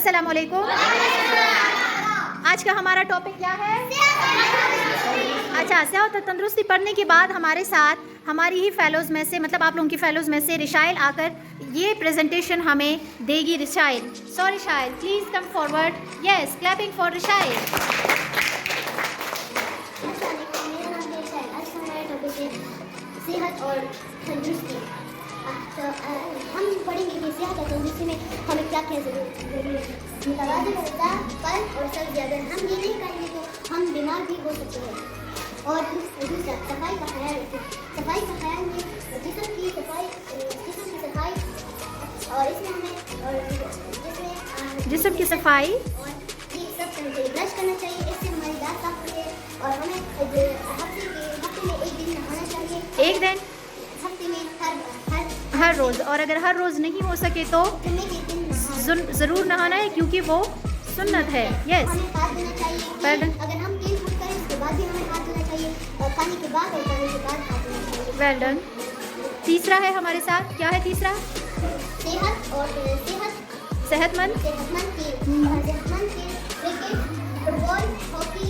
अस्सलाम वालेकुम। आज का हमारा टॉपिक क्या है? अच्छा, सेहत और तंदुरुस्ती पढ़ने के बाद हमारे साथ हमारी ही फेलोज़ में से, मतलब आप लोगों की फेलोज़ में से रिशाइल आकर ये प्रेजेंटेशन हमें देगी। Rishail, so Rishail please come forward. Yes, clapping for Rishail. सेहत और तंदुरुस्ती। तो हम पढ़ेंगे कि सेहत और तंदुरुस्ती में हमें क्या क्या ज़रूरी है। मुतवाज़िन ग़िज़ा, फल और सब्ज़ी अगर हम ये नहीं खाएंगे तो हम बीमार भी हो सकते हैं। और दूसरा, सफाई का ख्याल रखें। सफाई का ख्याल में जिस्म की सफाई और इसमें हमें जिस्म की सफाई और ये सब करना चाहिए। ब्रश करना चाहिए, इससे हमारी दांत साफ होती है। और हमें हफ्ते में एक दिन नहाना चाहिए। एक दिन हफ्ते में हर रोज़, और अगर हर रोज़ नहीं हो सके तो ज़रूर नहाना है क्योंकि वो सुन्नत है। यस, हमें हाथ धोना चाहिए। अगर हम तेल यूज़ करें उसके बाद भी हमें हाथ धोना चाहिए, और खाने के बाद और खाने के बाद हाथ धोना चाहिए। Well done. तीसरा है हमारे साथ, क्या है तीसरा? सेहतमंद खेल, क्रिकेट, फुटबॉल, हॉकी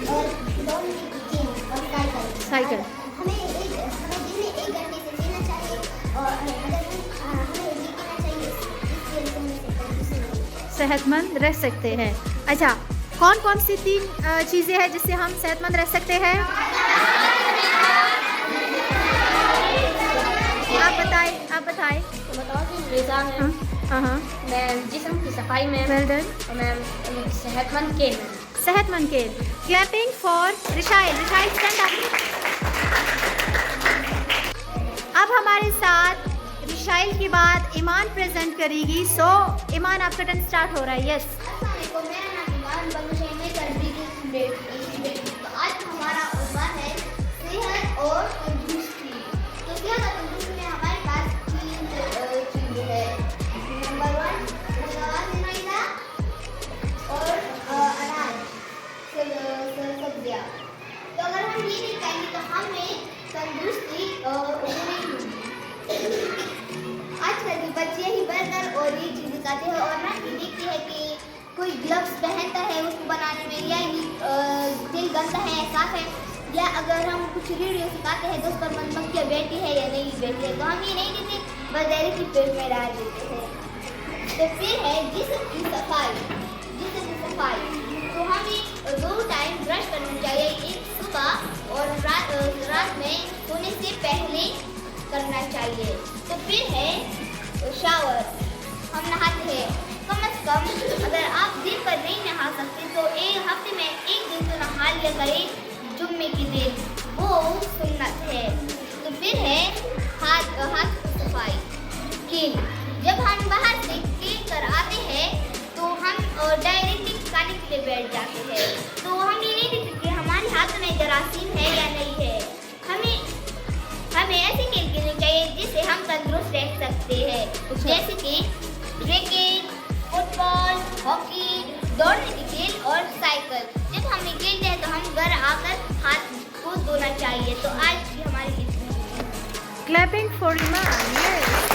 और दौड़ने की गेम और साइकिल। हमें दिन में 1 घंटे से खेलना चाहिए। और अगर हमें ये कहना चाहिए सेहतमंद रह सकते हैं। अच्छा, कौन कौन सी 3 चीज़ें हैं जिससे हम सेहतमंद रह सकते हैं? आप बताएं। ग़िज़ा में, हाँ, मैं जिस्म की सफाई में, वेल डन। और मैं सेहतमंद खेल में। सेहतमंद खेल। Clapping for Rishail. Rishail stand up. अब हमारे साथ रिशाइल के बाद ईमान प्रेजेंट करेगी। सो ईमान, आपका टर्न स्टार्ट हो रहा है। यस। मेरा नाम ईमान बलूशे में तो आज हमारा उन्वान है सेहत और तंदुरुस्ती। तो सेहत और तंदुरुस्ती में हमारे पास 3 चीज़ें हैं। नंबर 1 मुतवाज़िन ग़िज़ा और अनाज, सब्जियाँ। तो अगर हम ये नहीं खाएंगे तो हमें तंदुरुस्ती नहीं होगी। आजकल के बच्चे ही बर्गर और ये चीज़ें खाते हैं, और ना ये देखते हैं कि कोई ग्लव्स पहनता है उसको बनाने में, या तेल गंदा है साफ है, या अगर हम कुछ वीडियो सिखाते हैं तो उस पर मधुमक्खियाँ बैठी है या नहीं बैठी है, तो हम ये नहीं देते, बस डायरेक्टली पेट में डाल देते हैं। तो फिर है जिस्म की सफाई। तो हमें 2 टाइम ब्रश करना चाहिए, एक सुबह और रात में सोने से पहले करना चाहिए। तो फिर है शावर। हम नहाते हैं कम से कम, अगर आप दिन पर नहीं नहा सकते तो एक हफ्ते में 1 दिन तो नहा लिया करें, जुम्मे के दिन, वो सुन्नत है। तो फिर है हाथ की सफाई। जब हम बाहर से खेल कर आते हैं तो हम डायरेक्टली खाने के लिए बैठ जाते हैं, तो हम ये नहीं देखते कि हमारे हाथ में जरासीम है या नहीं है। हमें ऐसे खेल खेलने चाहिए जिससे हम तंदुरुस्त रह सकते हैं, जैसे कि क्रिकेट, फुटबॉल, हॉकी, दौड़ने की खेल और साइकिल। जब हम ये खेलते हैं तो हम घर आकर हाथ को धोना चाहिए। तो आज की हमारी क्लैपिंग फॉर ईमान। यस।